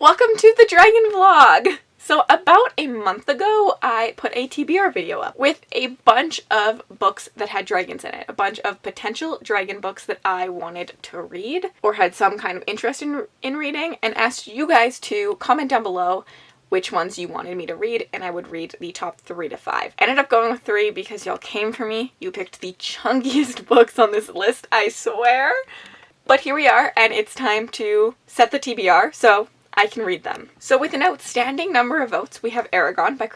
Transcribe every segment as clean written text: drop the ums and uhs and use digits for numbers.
Welcome to the Dragon Vlog! So about a month ago, I put a TBR video up with a bunch of books that had dragons in it. A bunch of potential dragon books that I wanted to read or had some kind of interest in reading, and asked you guys to comment down below which ones you wanted me to read, and I would read the top 3 to 5. I ended up going with 3 because y'all came for me. You picked the chunkiest books on this list, I swear. But here we are, and it's time to set the TBR, so I can read them. So with an outstanding number of votes, we have ERAGON by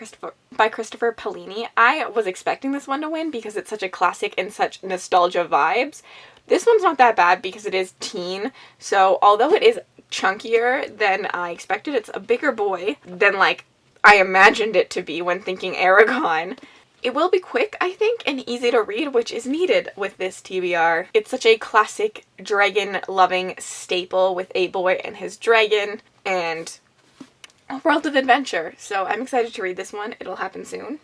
Christopher Paolini. I was expecting this one to win because it's such a classic and such nostalgia vibes. This one's not that bad because it is teen, so although it is chunkier than I expected, it's a bigger boy than like I imagined it to be when thinking ERAGON. It will be quick, I think, and easy to read, which is needed with this TBR. It's such a classic dragon-loving staple with a boy and his dragon and a world of adventure. So I'm excited to read this one. It'll happen soon.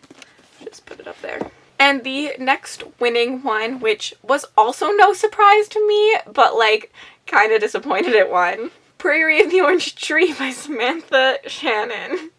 Just put it up there. And the next winning one, which was also no surprise to me, but like kind of disappointed it won. PRIORY of the Orange Tree by Samantha Shannon.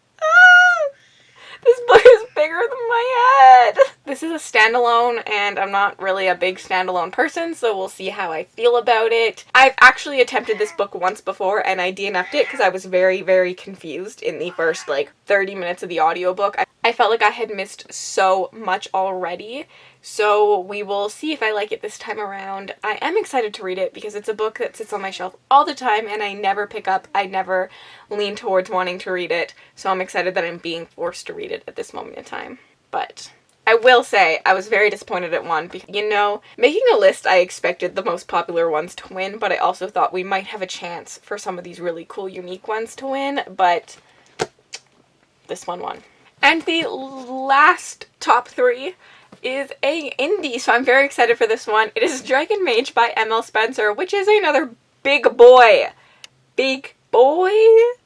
This book is bigger than my head! This is a standalone, and I'm not really a big standalone person, so we'll see how I feel about it. I've actually attempted this book once before, and I DNF'd it because I was very, very confused in the first, 30 minutes of the audiobook. I felt like I had missed so much already, so we will see if I like it this time around. I am excited to read it because it's a book that sits on my shelf all the time and I never pick up, I never lean towards wanting to read it, so I'm excited that I'm being forced to read it at this moment in time. But I will say I was very disappointed at one because, making a list I expected the most popular ones to win, but I also thought we might have a chance for some of these really cool, unique ones to win, but this one won. And the last top 3 is a indie, so I'm very excited for this one. It is Dragon Mage by M.L. Spencer, which is another big boy. Big boy?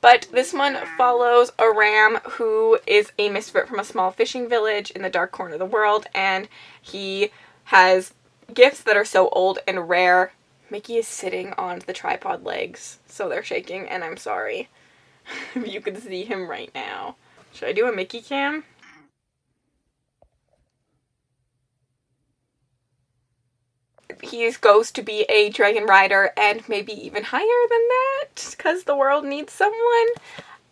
But this one follows a ram who is a misfit from a small fishing village in the dark corner of the world, and he has gifts that are so old and rare. Mickey is sitting on the tripod legs, so they're shaking, and I'm sorry. You can see him right now. Should I do a Mickey cam? He goes to be a dragon rider and maybe even higher than that because the world needs someone.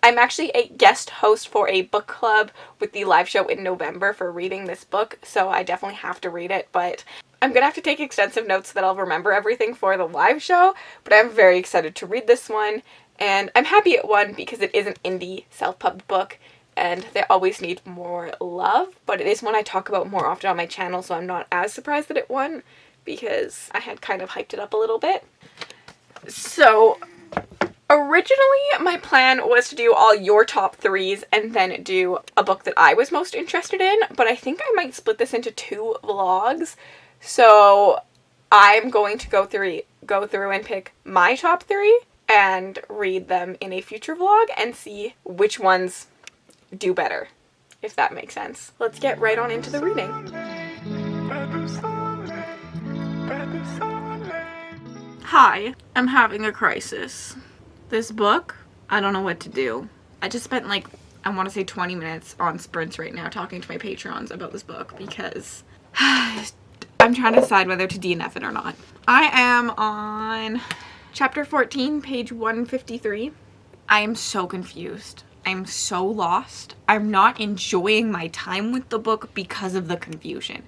I'm actually a guest host for a book club with the live show in November for reading this book, so I definitely have to read it, but I'm gonna have to take extensive notes so that I'll remember everything for the live show, but I'm very excited to read this one, and I'm happy it won because it is an indie self-pubbed book and they always need more love, but it is one I talk about more often on my channel, so I'm not as surprised that it won because I had kind of hyped it up a little bit. So originally my plan was to do all your top 3s and then do a book that I was most interested in, but I think I might split this into 2 vlogs. So I'm going to go through and pick my top 3 and read them in a future vlog and see which ones do better, if that makes sense. Let's get right on into the reading. Hi, I'm having a crisis. This book, I don't know what to do. I just spent I want to say 20 minutes on sprints right now talking to my patrons about this book because I'm trying to decide whether to DNF it or not. I am on chapter 14, page 153. I am so confused. I'm so lost. I'm not enjoying my time with the book because of the confusion.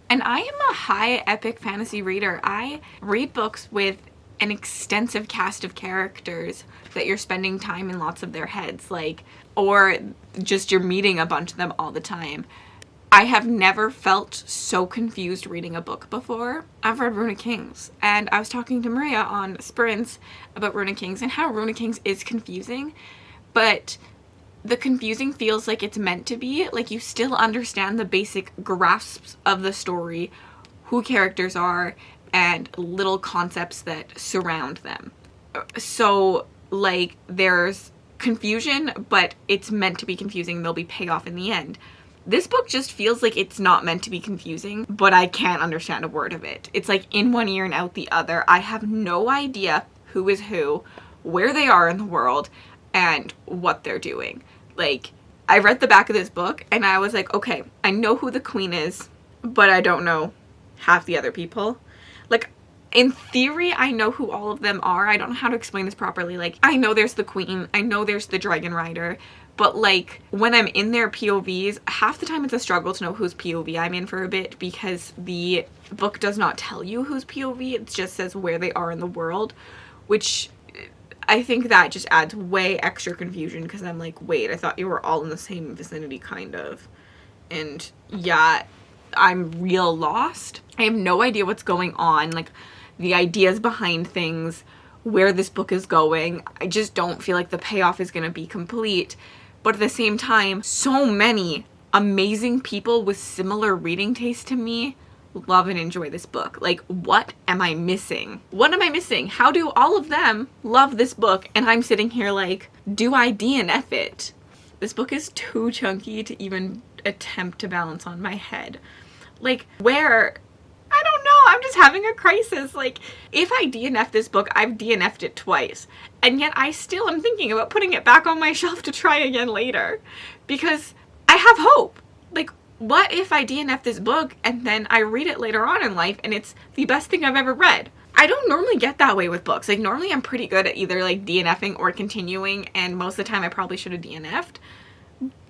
And I am a high epic fantasy reader. I read books with an extensive cast of characters that you're spending time in lots of their heads, or just you're meeting a bunch of them all the time. I have never felt so confused reading a book before. I've read Rune of Kings, and I was talking to Maria on Sprints about Rune of Kings and how Rune of Kings is confusing, but the confusing feels like it's meant to be. You still understand the basic grasps of the story, who characters are, and little concepts that surround them. So, there's confusion, but it's meant to be confusing. There'll be payoff in the end. This book just feels like it's not meant to be confusing, but I can't understand a word of it. It's in one ear and out the other. I have no idea who is who, where they are in the world. and what they're doing. Like, I read the back of this book and I was like, okay, I know who the queen is, but I don't know half the other people. Like, in theory, I know who all of them are. I don't know how to explain this properly. Like, I know there's the queen, I know there's the dragon rider, but like, when I'm in their POVs, half the time it's a struggle to know whose POV I'm in for a bit, because the book does not tell you whose POV, it just says where they are in the world, which I think that just adds way extra confusion, because I'm like, wait, I thought you were all in the same vicinity, kind of. And yeah, I'm real lost. I have no idea what's going on, like the ideas behind things, where this book is going. I just don't feel like the payoff is going to be complete. But at the same time, so many amazing people with similar reading taste to me love and enjoy this book. Like, what am I missing? What am I missing? How do all of them love this book and I'm sitting here like, do I DNF it? This book is too chunky to even attempt to balance on my head. Like, where? I don't know, I'm just having a crisis. Like, if I DNF this book, I've DNF'd it twice, and yet I still am thinking about putting it back on my shelf to try again later, because I have hope. Like, what if I DNF this book and then I read it later on in life and it's the best thing I've ever read? I don't normally get that way with books. Like, normally I'm pretty good at either like DNFing or continuing, and most of the time I probably should have DNF'd.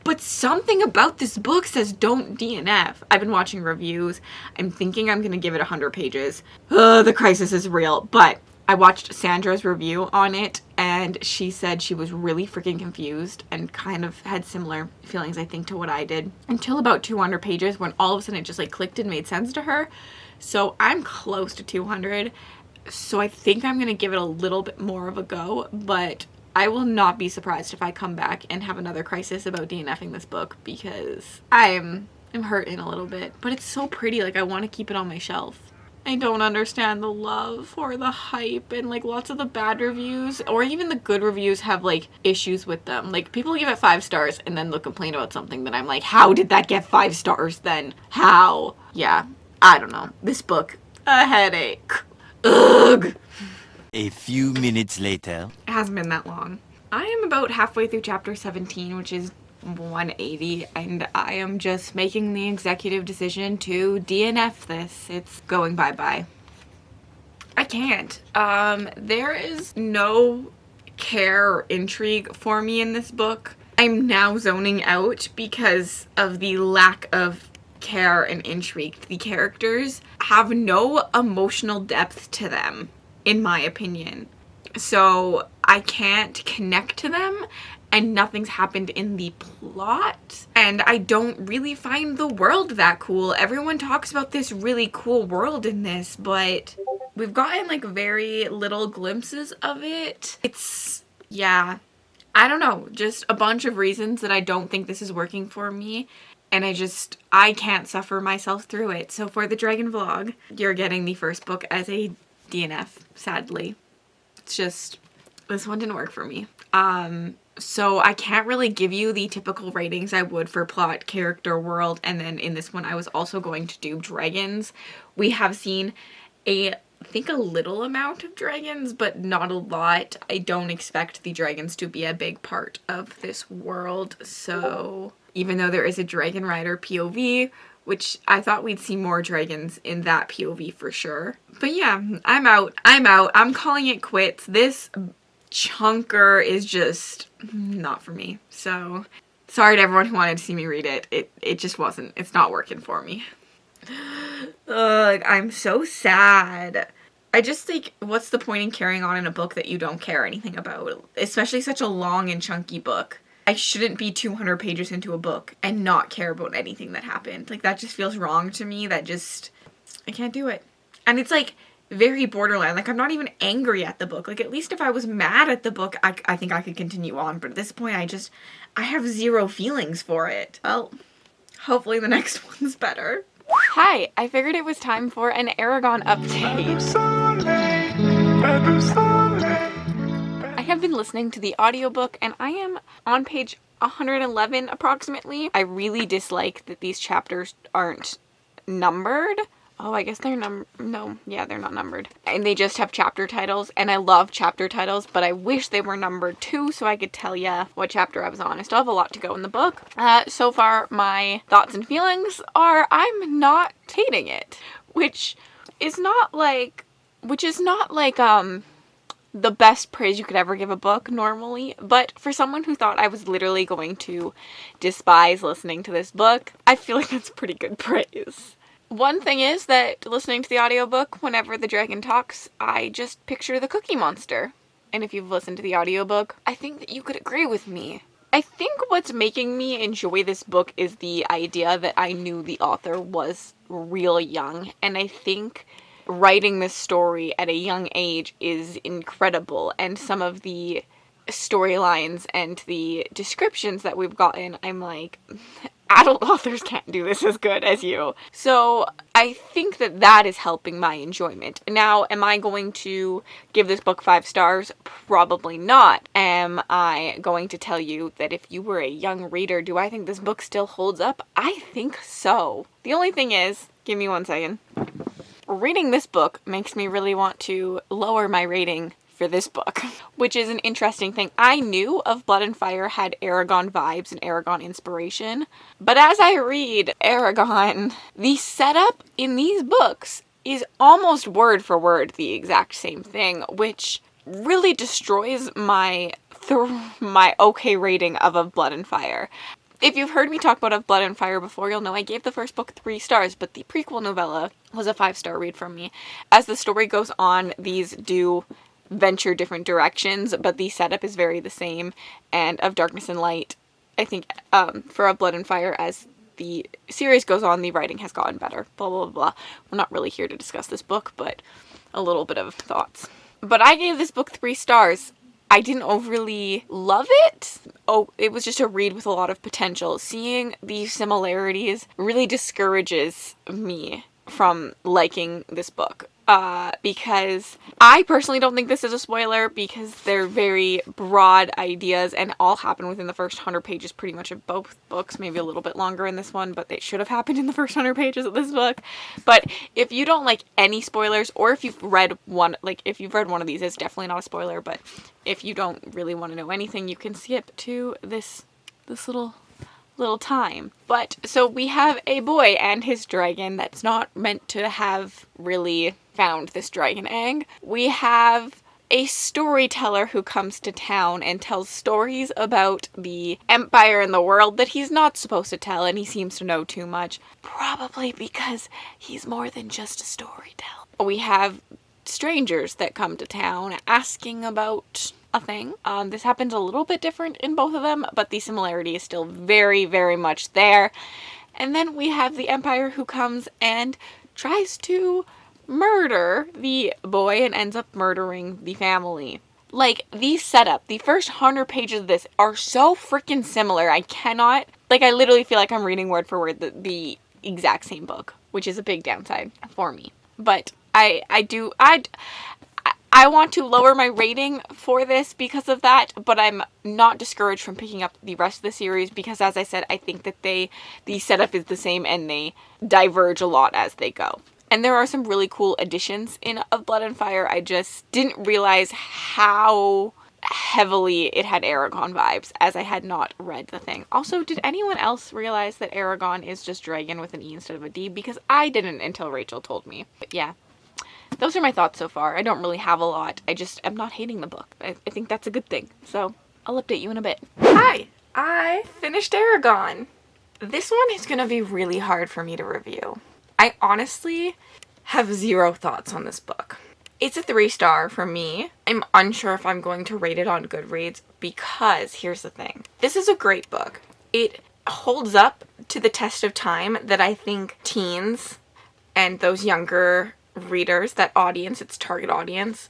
But something about this book says don't DNF. I've been watching reviews. I'm thinking I'm gonna give it 100 pages. The crisis is real. But I watched Sandra's review on it, and she said she was really freaking confused and kind of had similar feelings, I think, to what I did, until about 200 pages, when all of a sudden it just like clicked and made sense to her. So I'm close to 200. So I think I'm gonna give it a little bit more of a go, but I will not be surprised if I come back and have another crisis about DNFing this book, because I'm hurting a little bit. But it's so pretty, like I want to keep it on my shelf. I don't understand the love or the hype, and like lots of the bad reviews or even the good reviews have like issues with them. Like, people give it 5 stars and then they'll complain about something that I'm like, how did that get 5 stars then? How? Yeah, I don't know. This book, a headache. Ugh. A few minutes later. It hasn't been that long. I am about halfway through chapter 17, which is 180, and I am just making the executive decision to DNF this. It's going bye-bye. I can't. There is no care or intrigue for me in this book. I'm now zoning out because of the lack of care and intrigue. The characters have no emotional depth to them, in my opinion. So I can't connect to them, and nothing's happened in the plot, and I don't really find the world that cool. Everyone talks about this really cool world in this, but we've gotten like very little glimpses of it. It's, yeah, I don't know, just a bunch of reasons that I don't think this is working for me. And I can't suffer myself through it. So for the Dragon vlog, you're getting the first book as a DNF, sadly. It's just, this one didn't work for me. So I can't really give you the typical ratings I would for plot, character, world, and then in this one I was also going to do dragons. We have seen I think a little amount of dragons, but not a lot. I don't expect the dragons to be a big part of this world, so even though there is a dragon rider POV, which I thought we'd see more dragons in that POV for sure. But yeah, I'm out. I'm calling it quits. This chunker is just not for me. So sorry to everyone who wanted to see me read it. It just wasn't. It's not working for me. Ugh, I'm so sad. I just think, what's the point in carrying on in a book that you don't care anything about? Especially such a long and chunky book. I shouldn't be 200 pages into a book and not care about anything that happened. Like, that just feels wrong to me. I can't do it. And it's like very borderline. Like, I'm not even angry at the book. Like, at least if I was mad at the book, I think I could continue on. But at this point, I have zero feelings for it. Well, hopefully the next one's better. Hi, I figured it was time for an ERAGON update. I have been listening to the audiobook and I am on page 111 approximately. I really dislike that these chapters aren't numbered. Oh, I guess they're no, yeah, they're not numbered. And they just have chapter titles, and I love chapter titles, but I wish they were numbered too so I could tell you what chapter I was on. I still have a lot to go in the book. So far, my thoughts and feelings are I'm not hating it, which is not like the best praise you could ever give a book normally, but for someone who thought I was literally going to despise listening to this book, I feel like that's pretty good praise. One thing is that listening to the audiobook, whenever the dragon talks, I just picture the Cookie Monster. And if you've listened to the audiobook, I think that you could agree with me. I think what's making me enjoy this book is the idea that I knew the author was real young, and I think writing this story at a young age is incredible, and some of the storylines and the descriptions that we've gotten, I'm like, adult authors can't do this as good as you. So I think that that is helping my enjoyment. Now, am I going to give this book 5 stars? Probably not. Am I going to tell you that if you were a young reader, do I think this book still holds up? I think so. The only thing is, give me 1 second. Reading this book makes me really want to lower my rating for this book, which is an interesting thing. I knew of Blood and Fire had ERAGON vibes and ERAGON inspiration, but as I read ERAGON, the setup in these books is almost word for word the exact same thing, which really destroys my okay rating of Blood and Fire. If you've heard me talk about Of Blood and Fire before, you'll know I gave the first book 3 stars, but the prequel novella was a 5-star read from me. As the story goes on, these do venture different directions, but the setup is very the same. And Of Darkness and Light, I think for Of Blood and Fire, as the series goes on, the writing has gotten better. Blah, blah, blah. We're not really here to discuss this book, but a little bit of thoughts. But I gave this book 3 stars. I didn't overly love it. Oh, it was just a read with a lot of potential. Seeing the similarities really discourages me from liking this book. Because I personally don't think this is a spoiler because they're very broad ideas and all happen within the first 100 pages pretty much of both books, maybe a little bit longer in this one, but they should have happened in the first 100 pages of this book. But if you don't like any spoilers, or if you've read one, if you've read one of these, it's definitely not a spoiler, but if you don't really want to know anything, you can skip to this little time. But so we have a boy and his dragon that's not meant to have really found this dragon egg. We have a storyteller who comes to town and tells stories about the empire and the world that he's not supposed to tell, and he seems to know too much, probably because he's more than just a storyteller. We have strangers that come to town asking about a thing. This happens a little bit different in both of them, but the similarity is still very, very much there. And then we have the Empire who comes and tries to murder the boy and ends up murdering the family. Like, the setup, the first 100 pages of this are so freaking similar. I cannot, I literally feel like I'm reading word for word the exact same book, which is a big downside for me. But I want to lower my rating for this because of that, but I'm not discouraged from picking up the rest of the series because, as I said, I think that the setup is the same and they diverge a lot as they go. And there are some really cool additions in Of Blood and Fire. I just didn't realize how heavily it had ERAGON vibes, as I had not read the thing. Also, did anyone else realize that ERAGON is just dragon with an E instead of a D? Because I didn't until Rachel told me. But yeah. Those are my thoughts so far. I don't really have a lot. I'm not hating the book. I think that's a good thing. So, I'll update you in a bit. Hi! I finished ERAGON. This one is gonna be really hard for me to review. I honestly have 0 thoughts on this book. It's a 3-star for me. I'm unsure if I'm going to rate it on Goodreads because, here's the thing. This is a great book. It holds up to the test of time that I think teens and those younger readers, that audience, its target audience,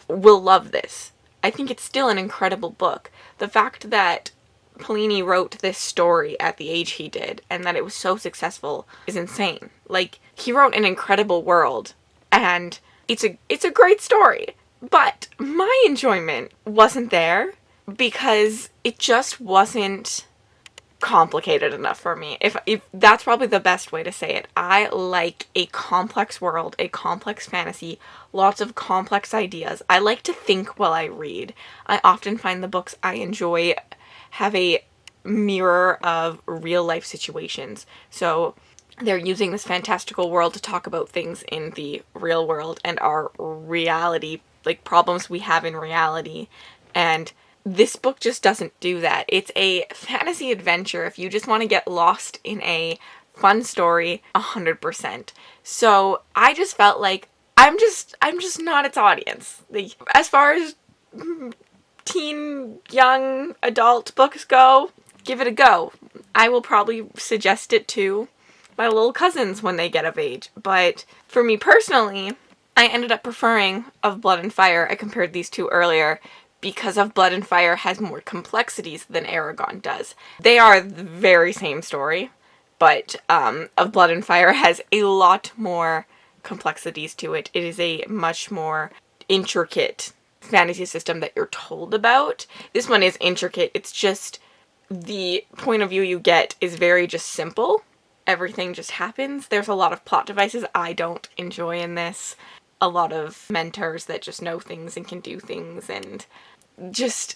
will love this. I think it's still an incredible book. The fact that Polini wrote this story at the age he did and that it was so successful is insane. He wrote an incredible world and it's a great story. But my enjoyment wasn't there because it just wasn't complicated enough for me. If that's probably the best way to say it. I like a complex world, a complex fantasy, lots of complex ideas. I like to think while I read. I often find the books I enjoy have a mirror of real life situations. So they're using this fantastical world to talk about things in the real world and our reality, like problems we have in reality. And this book just doesn't do that. It's a fantasy adventure if you just want to get lost in a fun story 100%. So I just felt like I'm just not its audience. Like, as far as teen, young, adult books go, give it a go. I will probably suggest it to my little cousins when they get of age. But for me personally, I ended up preferring Of Blood and Fire. I compared these two earlier because Of Blood and Fire has more complexities than ERAGON does. They are the very same story, but Of Blood and Fire has a lot more complexities to it. It is a much more intricate fantasy system that you're told about. This one is intricate. It's just the point of view you get is very just simple. Everything just happens. There's a lot of plot devices I don't enjoy in this. A lot of mentors that just know things and can do things, and just,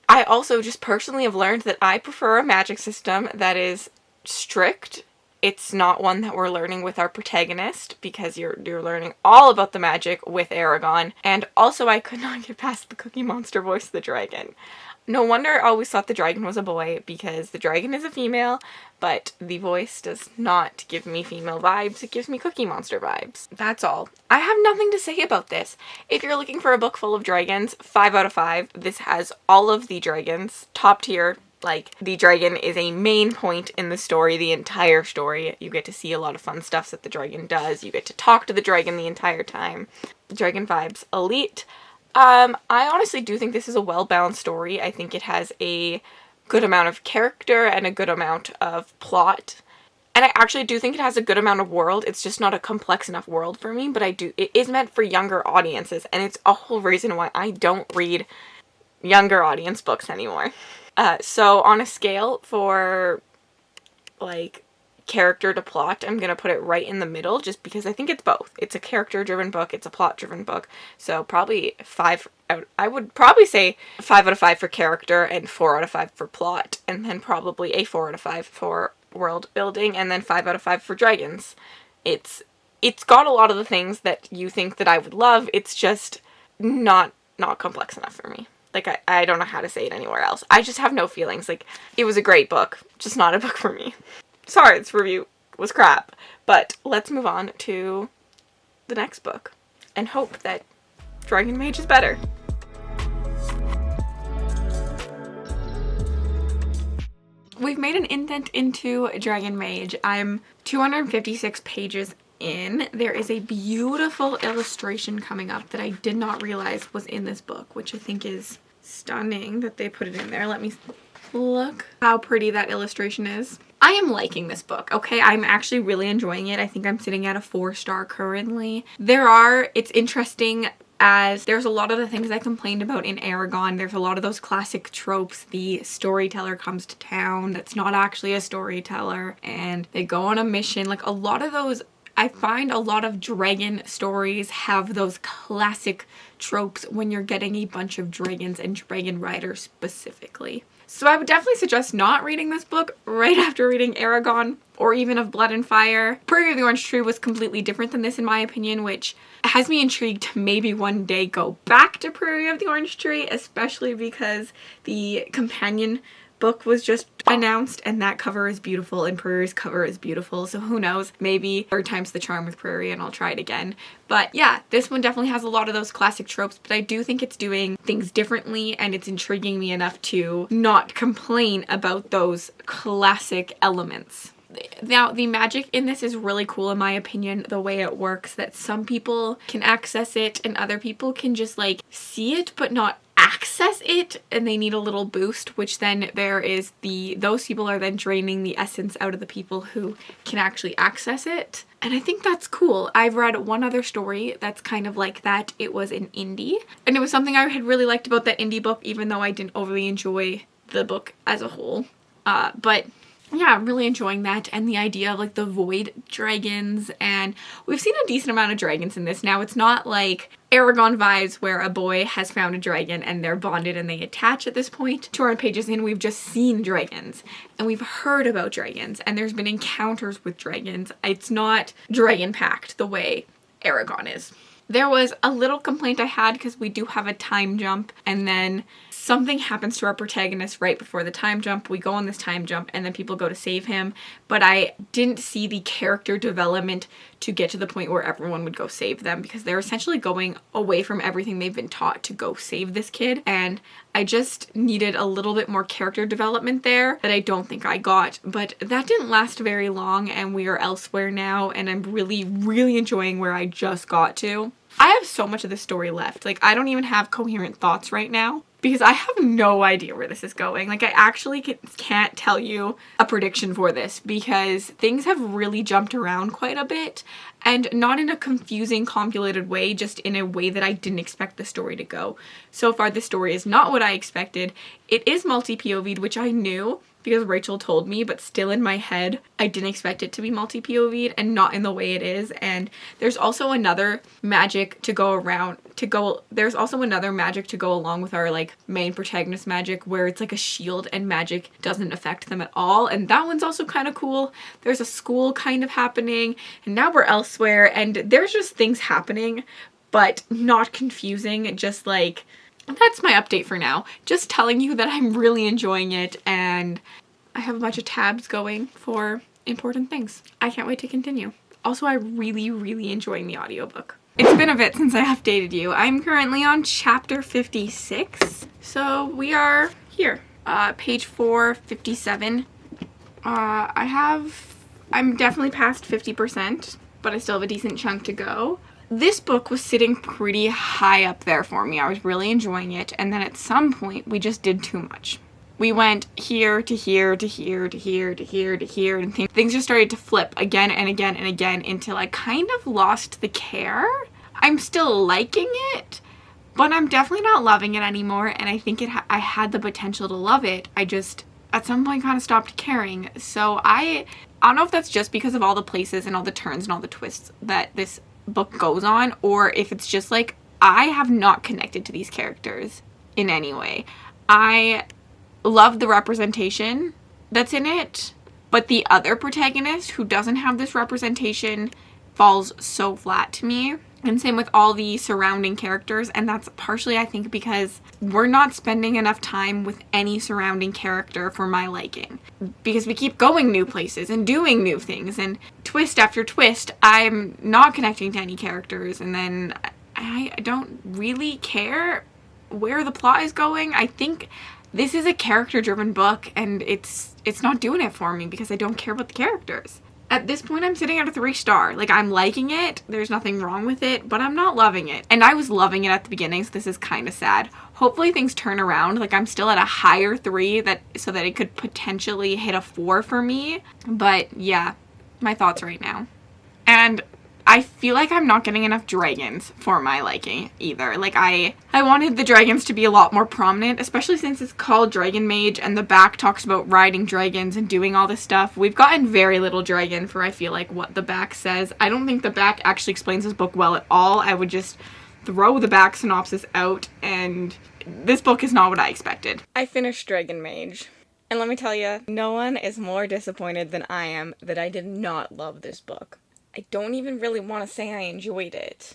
I also just personally have learned that I prefer a magic system that is strict. It's not one that we're learning with our protagonist, because you're learning all about the magic with ERAGON. And also I could not get past the Cookie Monster voice of the dragon. No wonder I always thought the dragon was a boy, because the dragon is a female, but the voice does not give me female vibes. It gives me Cookie Monster vibes. That's all. I have nothing to say about this. If you're looking for a book full of dragons, 5 out of 5. This has all of the dragons, top tier. Like, the dragon is a main point in the story, the entire story. You get to see a lot of fun stuff that the dragon does. You get to talk to the dragon the entire time. The dragon vibes, elite. I honestly do think this is a well-balanced story. I think it has a good amount of character and a good amount of plot. And I actually do think it has a good amount of world. It's just not a complex enough world for me, but it is meant for younger audiences, and it's a whole reason why I don't read younger audience books anymore. So on a scale for, like, character to plot, I'm gonna put it right in the middle, just because I think it's both. It's a character-driven book, it's a plot-driven book, so probably 5 out, I would probably say 5 out of 5 for character and 4 out of 5 for plot, and then probably a 4 out of 5 for world building, and then 5 out of 5 for dragons. It's got a lot of the things that you think that I would love. It's just not complex enough for me. Like, I don't know how to say it anywhere else. I just have no feelings. Like, it was a great book, just not a book for me. Sorry, this review was crap, but let's move on to the next book and hope that Dragon Mage is better. We've made an indent into Dragon Mage. I'm 256 pages in. There is a beautiful illustration coming up that I did not realize was in this book, which I think is stunning that they put it in there. Let me look how pretty that illustration is. I am liking this book, okay? I'm actually really enjoying it. I think I'm sitting at a 4-star currently. It's interesting, as there's a lot of the things I complained about in ERAGON. There's a lot of those classic tropes. The storyteller comes to town that's not actually a storyteller, and they go on a mission. Like, a lot of those, I find a lot of dragon stories have those classic tropes when you're getting a bunch of dragons and dragon riders specifically. So I would definitely suggest not reading this book right after reading ERAGON or even Of Blood and Fire. PRIORY of the Orange Tree was completely different than this in my opinion, which has me intrigued to maybe one day go back to PRIORY of the Orange Tree, especially because the companion book was just announced and that cover is beautiful and PRIORY's cover is beautiful, so who knows, maybe third time's the charm with PRIORY and I'll try it again. But yeah, this one definitely has a lot of those classic tropes, but I do think it's doing things differently and it's intriguing me enough to not complain about those classic elements. Now, the magic in this is really cool in my opinion, the way it works, that some people can access it and other people can just like see it but not access it, and they need a little boost, which then those people are then draining the essence out of the people who can actually access it. And I think that's cool. I've read one other story that's kind of like that. It was an indie, and it was something I had really liked about that indie book, even though I didn't overly enjoy the book as a whole. But yeah, I'm really enjoying that, and the idea of like the void dragons, and we've seen a decent amount of dragons in this. Now it's not like ERAGON vibes where a boy has found a dragon and they're bonded and they attach at this point. 200 pages in, we've just seen dragons and we've heard about dragons and there's been encounters with dragons. It's not dragon packed the way ERAGON is. There was a little complaint I had because we do have a time jump, and then something happens to our protagonist right before the time jump. We go on this time jump and then people go to save him, but I didn't see the character development to get to the point where everyone would go save them, because they're essentially going away from everything they've been taught to go save this kid, and I just needed a little bit more character development there that I don't think I got. But that didn't last very long and we are elsewhere now, and I'm really, really enjoying where I just got to. I have so much of the story left. Like, I don't even have coherent thoughts right now because I have no idea where this is going. Like, I actually can't tell you a prediction for this because things have really jumped around quite a bit, and not in a confusing, convoluted way, just in a way that I didn't expect the story to go. So far, the story is not what I expected. It is multi-POV'd, which I knew because Rachel told me, but still in my head, I didn't expect it to be multi-POV'd and not in the way it is. And there's also another magic to go there's also another magic to go along with our like main protagonist magic where it's like a shield and magic doesn't affect them at all. And that one's also kind of cool. There's a school kind of happening, and now we're elsewhere and there's just things happening, but not confusing, just like, that's my update for now. Just telling you that I'm really enjoying it and I have a bunch of tabs going for important things. I can't wait to continue. Also, I'm really, really enjoying the audiobook. It's been a bit since I updated you. I'm currently on chapter 56. So we are here. Page 457. I'm definitely past 50%, but I still have a decent chunk to go. This book was sitting pretty high up there for me. I was really enjoying it, and then at some point we just did too much. We went here to here to here to here to here to here, and things just started to flip again and again and again until I kind of lost the care. I'm still liking it, but I'm definitely not loving it anymore, and I think I had the potential to love it. I just at some point kind of stopped caring. So I don't know if that's just because of all the places and all the turns and all the twists that this book goes on, or if it's just like I have not connected to these characters in any way. I love the representation that's in it, but the other protagonist who doesn't have this representation falls so flat to me. And same with all the surrounding characters, and that's partially I think because we're not spending enough time with any surrounding character for my liking. Because we keep going new places and doing new things, and twist after twist, I'm not connecting to any characters, and then I don't really care where the plot is going. I think this is a character-driven book, and it's not doing it for me because I don't care about the characters. At this point, I'm sitting at a 3-star. Like, I'm liking it. There's nothing wrong with it, but I'm not loving it. And I was loving it at the beginning, so this is kind of sad. Hopefully things turn around. Like, I'm still at a higher 3 so that it could potentially hit a 4 for me. But yeah, my thoughts right now. And I feel like I'm not getting enough dragons for my liking either. Like, I wanted the dragons to be a lot more prominent, especially since it's called Dragon Mage and the back talks about riding dragons and doing all this stuff. We've gotten very little dragon for, I feel like, what the back says. I don't think the back actually explains this book well at all. I would just throw the back synopsis out, and this book is not what I expected. I finished Dragon Mage, and let me tell you, no one is more disappointed than I am that I did not love this book. I don't even really want to say I enjoyed it.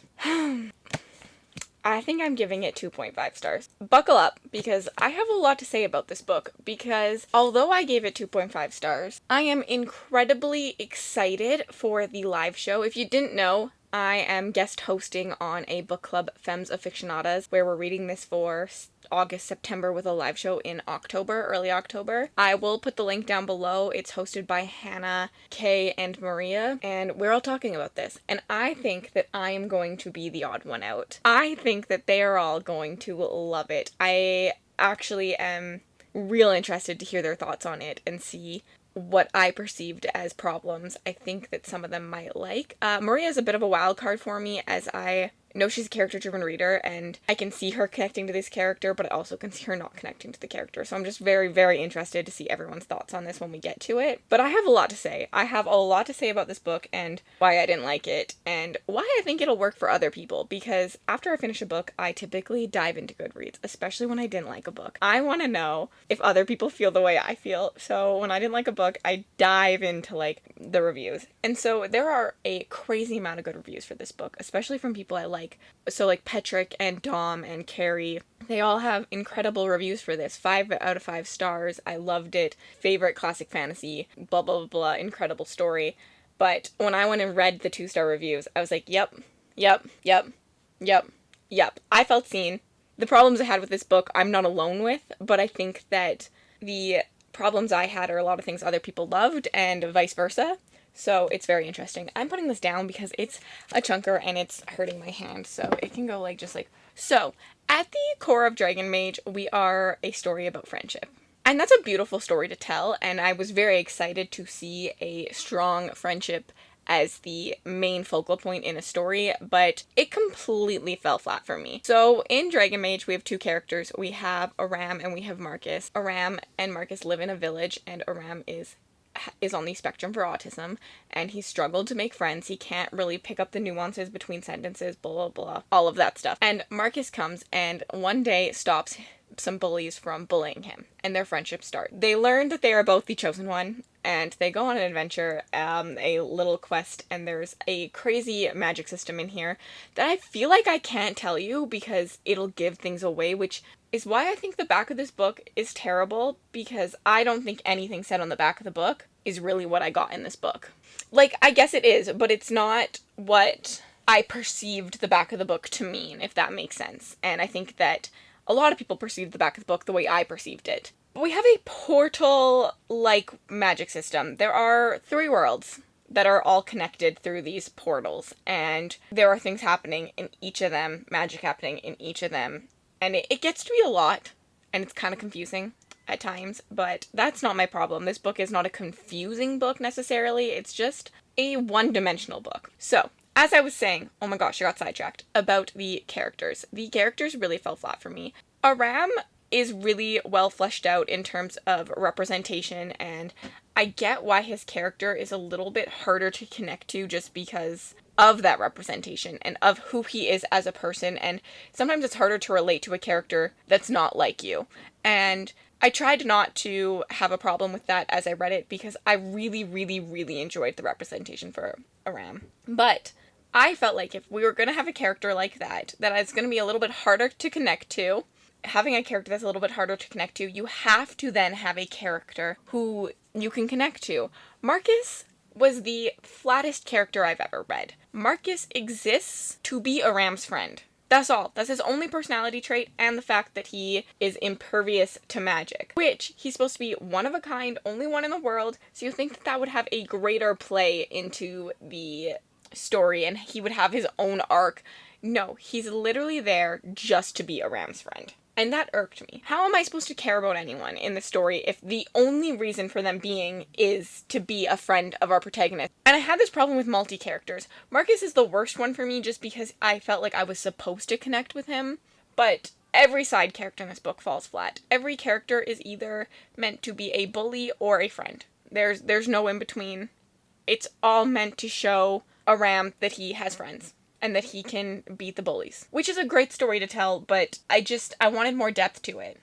I think I'm giving it 2.5 stars. Buckle up, because I have a lot to say about this book, because although I gave it 2.5 stars, I am incredibly excited for the live show. If you didn't know, I am guest hosting on a book club, Femmes Aficionadas, where we're reading this for August, September with a live show in October, early October. I will put the link down below. It's hosted by Hannah, Kay, and Maria, and we're all talking about this. And I think that I am going to be the odd one out. I think that they are all going to love it. I actually am real interested to hear their thoughts on it and see what I perceived as problems I think that some of them might like. Maria is a bit of a wild card for me, as I know she's a character-driven reader, and I can see her connecting to this character, but I also can see her not connecting to the character. So I'm just very, very interested to see everyone's thoughts on this when we get to it. But I have a lot to say. I have a lot to say about this book and why I didn't like it, and why I think it'll work for other people, because after I finish a book, I typically dive into Goodreads, especially when I didn't like a book. I want to know if other people feel the way I feel, so when I didn't like a book, I dive into, like, the reviews. And so there are a crazy amount of good reviews for this book, especially from people I like. So like Petrick and Dom and Carrie, they all have incredible reviews for this. 5 out of 5 stars. I loved it. Favorite classic fantasy, blah, blah, blah, blah, incredible story. But when I went and read the 2-star reviews, I was like, yep. I felt seen. The problems I had with this book, I'm not alone with, but I think that the problems I had are a lot of things other people loved, and vice versa. So it's very interesting. I'm putting this down because it's a chunker and it's hurting my hand, so it can go like, just like so. At the core of Dragon Mage, we are a story about friendship. And that's a beautiful story to tell, and I was very excited to see a strong friendship as the main focal point in a story, but it completely fell flat for me. So in Dragon Mage, we have 2 characters. We have Aram and we have Marcus. Aram and Marcus live in a village, and Aram is on the spectrum for autism, and he's struggled to make friends. He can't really pick up the nuances between sentences, blah, blah, blah, all of that stuff. And Marcus comes and one day stops some bullies from bullying him, and their friendship starts. They learn that they are both the chosen one, and they go on an adventure, a little quest, and there's a crazy magic system in here that I feel like I can't tell you because it'll give things away, which is why I think the back of this book is terrible, because I don't think anything said on the back of the book is really what I got in this book. Like, I guess it is, but it's not what I perceived the back of the book to mean, if that makes sense. And I think that a lot of people perceived the back of the book the way I perceived it. But we have a portal-like magic system. There are 3 worlds that are all connected through these portals, and there are things happening in each of them, magic happening in each of them. And it gets to be a lot, and it's kind of confusing at times, but that's not my problem. This book is not a confusing book necessarily, it's just a one-dimensional book. So, as I was saying, oh my gosh, I got sidetracked, about the characters. The characters really fell flat for me. Aram is really well fleshed out in terms of representation, and I get why his character is a little bit harder to connect to just because of that representation and of who he is as a person, and sometimes it's harder to relate to a character that's not like you. And I tried not to have a problem with that as I read it because I really, really, really enjoyed the representation for Aram. But I felt like if we were going to have a character like that is going to be a little bit harder to connect to, having a character that's a little bit harder to connect to, you have to then have a character who you can connect to. Marcus was the flattest character I've ever read. Marcus exists to be Aram's friend. That's all. That's his only personality trait, and the fact that he is impervious to magic, which he's supposed to be one of a kind, only one in the world, so you think that that would have a greater play into the story and he would have his own arc. No, he's literally there just to be Aram's friend. And that irked me. How am I supposed to care about anyone in the story if the only reason for them being is to be a friend of our protagonist? And I had this problem with multi-characters. Marcus is the worst one for me just because I felt like I was supposed to connect with him. But every side character in this book falls flat. Every character is either meant to be a bully or a friend. There's no in between. It's all meant to show Aram that he has friends and that he can beat the bullies, which is a great story to tell, but I wanted more depth to it.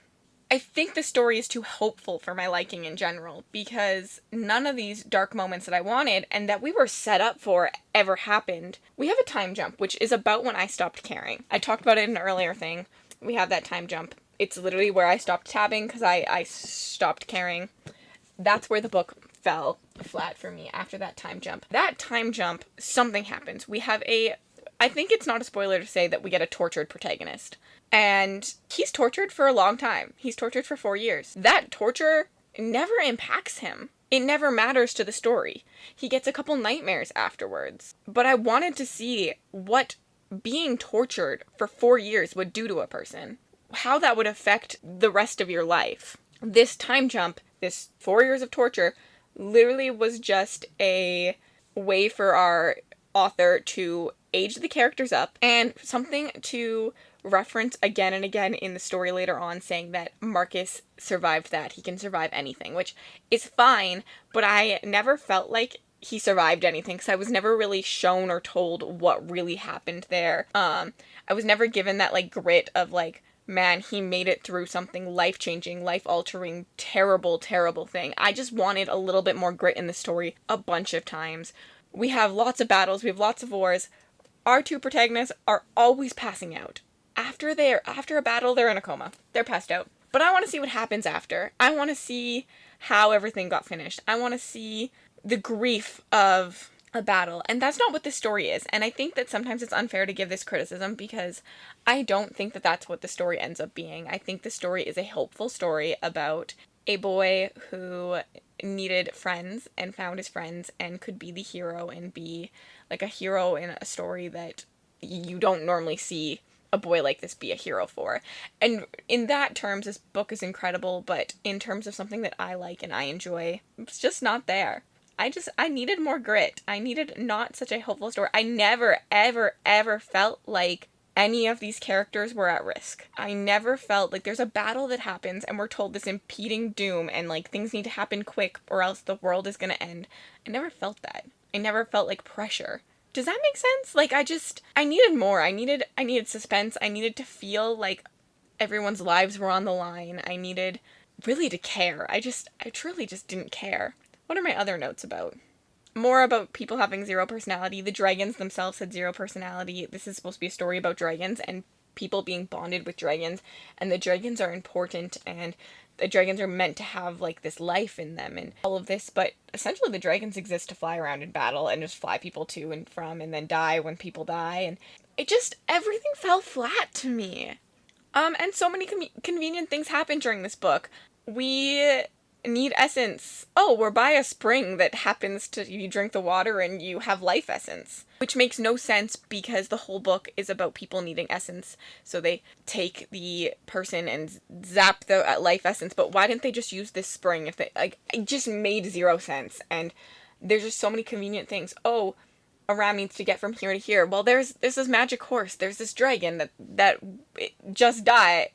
I think the story is too hopeful for my liking in general, because none of these dark moments that I wanted and that we were set up for ever happened. We have a time jump, which is about when I stopped caring. I talked about it in an earlier thing. We have that time jump. It's literally where I stopped tabbing because I stopped caring. That's where the book fell flat for me after that time jump. That time jump, something happens. We have I think it's not a spoiler to say that we get a tortured protagonist. And he's tortured for a long time. He's tortured for 4 years. That torture never impacts him. It never matters to the story. He gets a couple nightmares afterwards. But I wanted to see what being tortured for 4 years would do to a person. How that would affect the rest of your life. This time jump, this 4 years of torture, literally was just a way for our author to age the characters up, and something to reference again and again in the story later on, saying that Marcus survived that. He can survive anything, which is fine, but I never felt like he survived anything, because I was never really shown or told what really happened there. I was never given that, like, grit of, like, man, he made it through something life-changing, life-altering, terrible, terrible thing. I just wanted a little bit more grit in the story a bunch of times. We have lots of battles, we have lots of wars. Our two protagonists are always passing out. After a battle, they're in a coma. They're passed out. But I want to see what happens after. I want to see how everything got finished. I want to see the grief of a battle. And that's not what this story is. And I think that sometimes it's unfair to give this criticism, because I don't think that that's what the story ends up being. I think the story is a hopeful story about a boy who needed friends and found his friends and could be the hero and be like a hero in a story that you don't normally see a boy like this be a hero for. And in that terms, this book is incredible, but in terms of something that I like and I enjoy, it's just not there. I needed more grit. I needed not such a hopeful story. I never, ever, ever felt like any of these characters were at risk. I never felt like there's a battle that happens and we're told this impending doom and, like, things need to happen quick or else the world is gonna end. I never felt that. I never felt like pressure. Does that make sense? Like, I needed more. I needed suspense. I needed to feel like everyone's lives were on the line. I needed really to care. I truly just didn't care. What are my other notes about? More about people having zero personality. The dragons themselves had zero personality. This is supposed to be a story about dragons and people being bonded with dragons, and the dragons are important, and the dragons are meant to have, like, this life in them and all of this, but essentially the dragons exist to fly around in battle and just fly people to and from and then die when people die, and it just, everything fell flat to me. And so many convenient things happen during this book. We need essence. Oh, we're by a spring that happens to, you drink the water and you have life essence. Which makes no sense because the whole book is about people needing essence. So they take the person and zap the life essence. But why didn't they just use this spring? If they, like, it just made zero sense. And there's just so many convenient things. Oh, a ram needs to get from here to here. Well, there's this magic horse. There's this dragon that just died.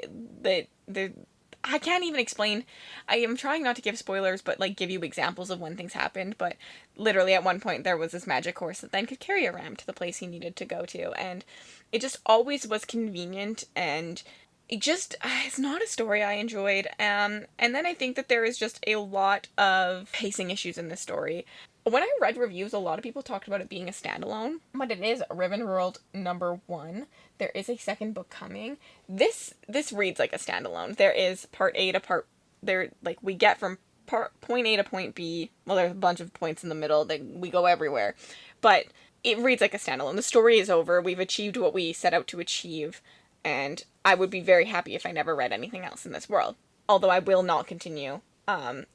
I can't even explain. I am trying not to give spoilers, but, like, give you examples of when things happened. But literally at one point there was this magic horse that then could carry a ram to the place he needed to go to. And it just always was convenient, and it's not a story I enjoyed. And then I think that there is just a lot of pacing issues in this story. When I read reviews, a lot of people talked about it being a standalone, but it is Riven World #1. There is a second book coming. This reads like a standalone. There is part A to part, there, like, we get from point A to point B. Well, there's a bunch of points in the middle that we go everywhere, but it reads like a standalone. The story is over. We've achieved what we set out to achieve, and I would be very happy if I never read anything else in this world. Although I will not continue.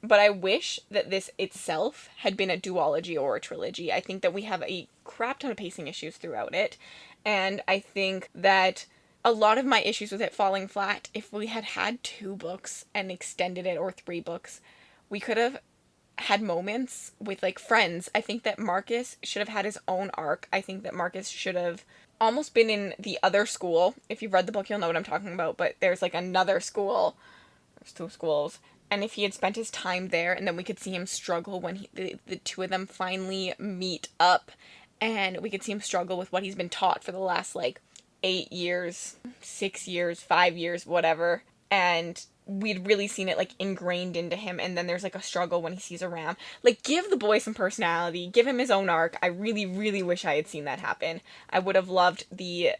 But I wish that this itself had been a duology or a trilogy. I think that we have a crap ton of pacing issues throughout it, and I think that a lot of my issues with it falling flat, if we had had 2 books and extended it, or 3 books, we could have had moments with, like, friends. I think that Marcus should have had his own arc. I think that Marcus should have almost been in the other school. If you've read the book, you'll know what I'm talking about, but there's, like, another school. There's 2 schools. And if he had spent his time there, and then we could see him struggle when the 2 of them finally meet up, and we could see him struggle with what he's been taught for the last, like, 8 years, 6 years, 5 years, whatever, and we'd really seen it, like, ingrained into him, and then there's, like, a struggle when he sees a ram. Like, give the boy some personality, give him his own arc. I really, really wish I had seen that happen. I would have loved the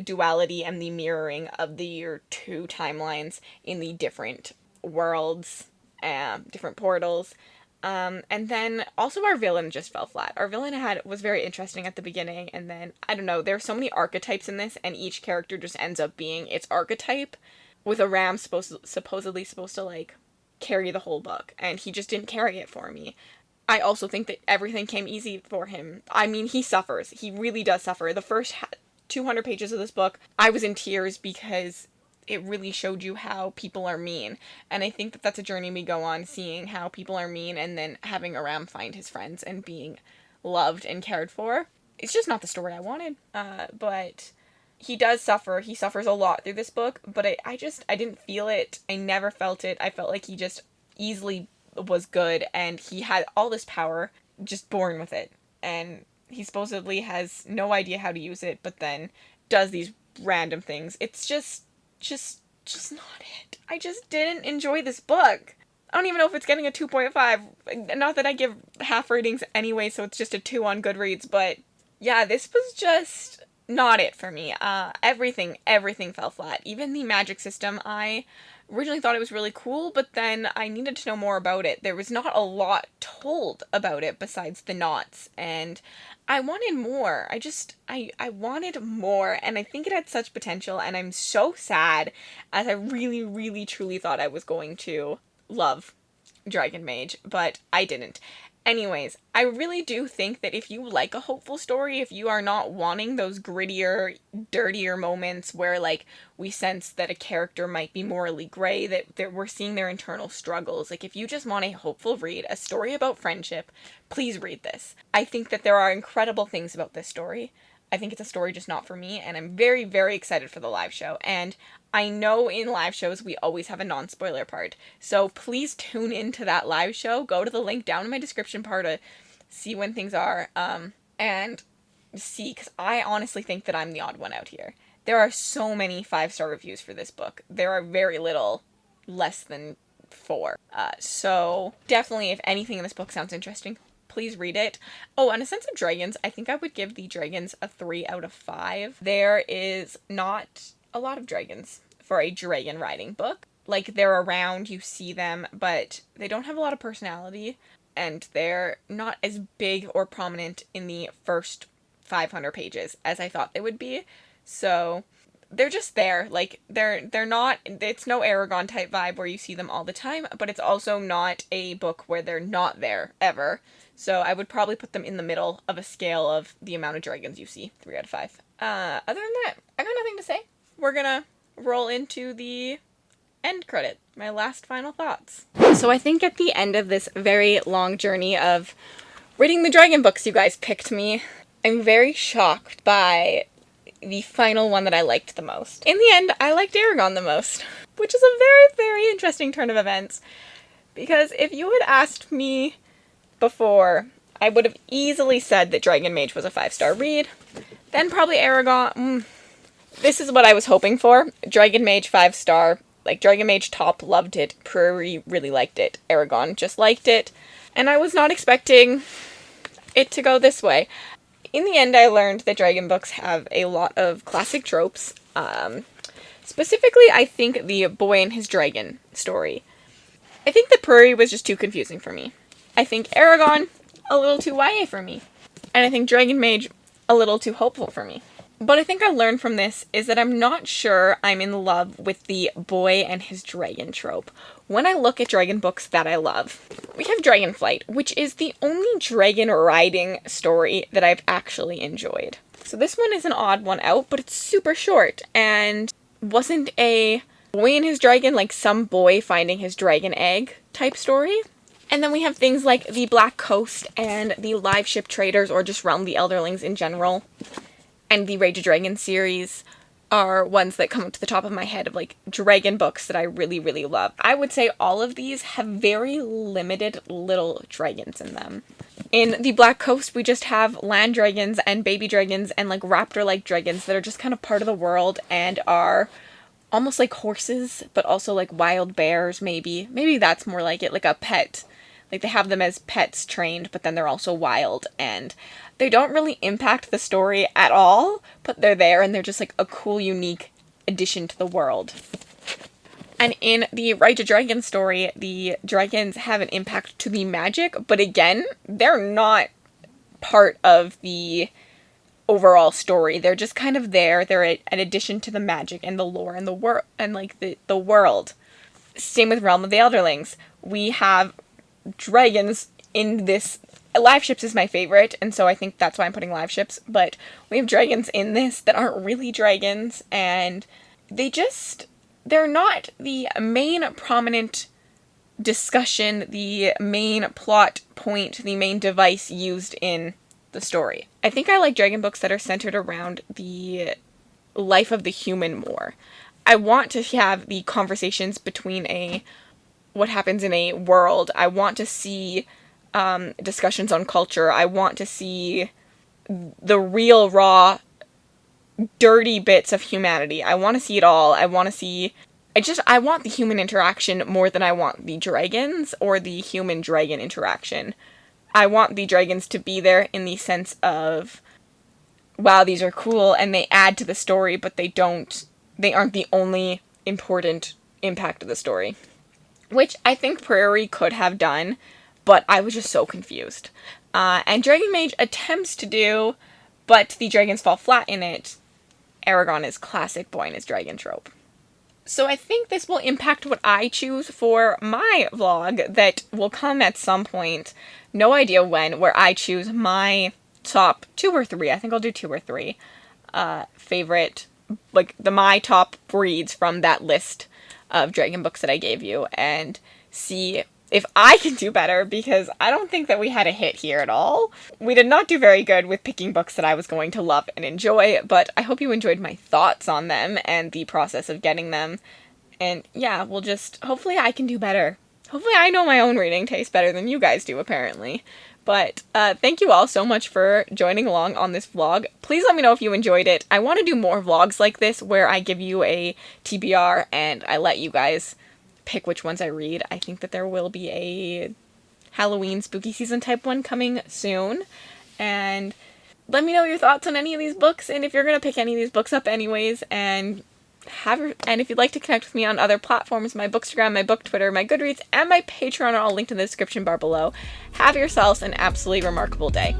duality and the mirroring of the 2 timelines in the different worlds, different portals, and then also our villain just fell flat. Our villain was very interesting at the beginning, and then, I don't know, there's so many archetypes in this, and each character just ends up being its archetype, with a ram supposedly supposed to, like, carry the whole book, and he just didn't carry it for me. I also think that everything came easy for him. I mean, he suffers. He really does suffer. The first 200 pages of this book, I was in tears because it really showed you how people are mean. And I think that that's a journey we go on, seeing how people are mean and then having Aram find his friends and being loved and cared for. It's just not the story I wanted. But he does suffer. He suffers a lot through this book, but I didn't feel it. I never felt it. I felt like he just easily was good, and he had all this power, just born with it. And he supposedly has no idea how to use it, but then does these random things. It's just not it. I just didn't enjoy this book. I don't even know if it's getting a 2.5. Not that I give half ratings anyway, so it's just a 2 on Goodreads, but yeah, this was just not it for me. Everything fell flat. Even the magic system, I originally thought it was really cool, but then I needed to know more about it. There was not a lot told about it besides the knots, and I wanted more. I wanted more, and I think it had such potential, and I'm so sad, as I really, really, truly thought I was going to love Dragon Mage, but I didn't. Anyways, I really do think that if you like a hopeful story, if you are not wanting those grittier, dirtier moments where, like, we sense that a character might be morally gray, that we're seeing their internal struggles, like, if you just want a hopeful read, a story about friendship, please read this. I think that there are incredible things about this story. I think it's a story just not for me, and I'm very, very excited for the live show. And I know in live shows we always have a non-spoiler part, so please tune into that live show. Go to the link down in my description part to see when things are, and see, because I honestly think that I'm the odd one out here. There are so many 5-star reviews for this book. There are very little less than 4. So definitely, if anything in this book sounds interesting, please read it. Oh, and A Sense of Dragons, I think I would give the dragons a 3 out of 5. There is not a lot of dragons for a dragon riding book. Like, they're around, you see them, but they don't have a lot of personality, and they're not as big or prominent in the first 500 pages as I thought they would be. So they're just there. Like, they're not, it's no ERAGON type vibe where you see them all the time, but it's also not a book where they're not there ever. So I would probably put them in the middle of a scale of the amount of dragons you see, 3 out of 5. Other than that, I got nothing to say. We're gonna roll into the end credit, my last final thoughts. So I think at the end of this very long journey of reading the dragon books you guys picked me, I'm very shocked by the final one that I liked the most. In the end, I liked ERAGON the most, which is a very, very interesting turn of events, because if you had asked me before, I would have easily said that Dragon Mage was a 5-star read, then probably ERAGON. This is what I was hoping for. Dragon Mage 5-star, like Dragon Mage top loved it, PRIORY really liked it, ERAGON just liked it, and I was not expecting it to go this way. In the end, I learned that dragon books have a lot of classic tropes. Specifically, I think the boy and his dragon story. I think that PRIORY was just too confusing for me. I think ERAGON, a little too YA for me. And I think Dragon Mage, a little too hopeful for me. What I think I learned from this is that I'm not sure I'm in love with the boy and his dragon trope. When I look at dragon books that I love, we have Dragonflight, which is the only dragon riding story that I've actually enjoyed. So this one is an odd one out, but it's super short, and wasn't a boy and his dragon, like some boy finding his dragon egg type story. And then we have things like the Black Coast and the Live Ship Traders, or just Realm the Elderlings in general, and the Rage of Dragons series are ones that come to the top of my head of, like, dragon books that I really, really love. I would say all of these have very limited little dragons in them. In the Black Coast, we just have land dragons and baby dragons and, like, raptor-like dragons that are just kind of part of the world and are almost like horses, but also like wild bears, maybe. Maybe that's more like it, like a pet. Like, they have them as pets trained, but then they're also wild, and they don't really impact the story at all, but they're there, and they're just, like, a cool, unique addition to the world. And in the Rage of Dragons story, the dragons have an impact to the magic, but again, they're not part of the overall story. They're just kind of there. They're an addition to the magic and the lore and the world, and, like, the world. Same with Realm of the Elderlings. We have dragons in this. Live ships is my favorite, and so I think that's why I'm putting live ships, but we have dragons in this that aren't really dragons, and they just they're not the main prominent discussion, the main plot point, the main device used in the story. I think I like dragon books that are centered around the life of the human more. I want to have the conversations between what happens in a world. I want to see discussions on culture. I want to see the real, raw, dirty bits of humanity. I want to see it all. I want the human interaction more than I want the dragons or the human-dragon interaction. I want the dragons to be there in the sense of, wow, these are cool, and they add to the story, but they aren't the only important impact of the story. Which I think PRIORY could have done, but I was just so confused. And Dragon Mage attempts to do, but the dragons fall flat in it. ERAGON is classic boy and his dragon trope. So I think this will impact what I choose for my vlog that will come at some point, no idea when, where I choose my top 2 or 3, I think I'll do 2 or 3, favorite, like my top breeds from that list of dragon books that I gave you, and see if I can do better, because I don't think that we had a hit here at all. We did not do very good with picking books that I was going to love and enjoy, but I hope you enjoyed my thoughts on them and the process of getting them. And yeah, hopefully I can do better. Hopefully I know my own reading taste better than you guys do, apparently. But thank you all so much for joining along on this vlog. Please let me know if you enjoyed it. I want to do more vlogs like this where I give you a TBR and I let you guys pick which ones I read. I think that there will be a Halloween spooky season type one coming soon. And let me know your thoughts on any of these books, and if you're going to pick any of these books up anyways, and if you'd like to connect with me on other platforms, my Bookstagram, my Book Twitter, my Goodreads, and my Patreon are all linked in the description bar below. Have yourselves an absolutely remarkable day.